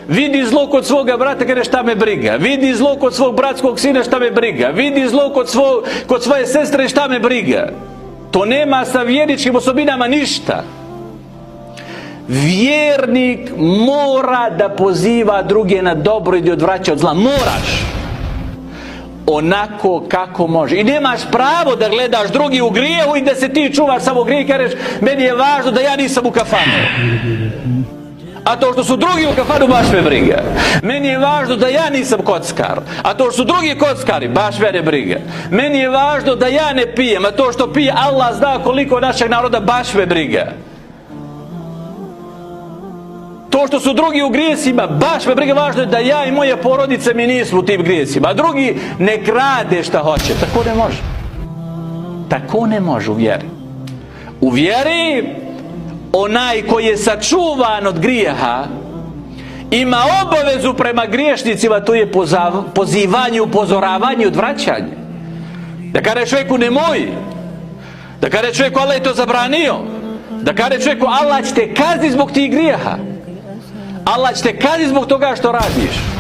Vidi zlo kod svoga brata, kaže šta me briga. Vidi zlo kod svog bratskog sina, šta me briga. Vidi zlo kod svoje sestre, šta me briga. To nema sa vjerničkim osobinama ništa. Vjernik mora da poziva druge na dobro i da odvraća od zla. Moraš. Onako kako može. I nemaš pravo da gledaš drugi u grijehu i da se ti čuvaš samo grije i kažeš meni je važno da ja nisam u kafanu. A to što su drugi u kafanu, baš me briga. Meni je važno da ja nisam kockar. A to što su drugi kockari, baš mene briga. Meni je važno da ja ne pijem. A to što pije, Allah zna koliko našeg naroda, baš me briga. To što su drugi u grijesima, baš me briga. Važno je da ja i moje porodice mi nismo u tim grijesima. A drugi ne grade šta hoće. Tako ne može. Tako ne može u vjeri. U vjeri onaj koji je sačuvan od grijeha ima obavezu prema griješnicima, to je pozivanje, upozoravanje, odvraćanje. Da kaže čovjeku nemoj, da kaže čovjeku Allah je to zabranio, da kaže čovjeku Allah će te kazniti zbog tih grijeha, Allah će te kazniti zbog toga što radiš.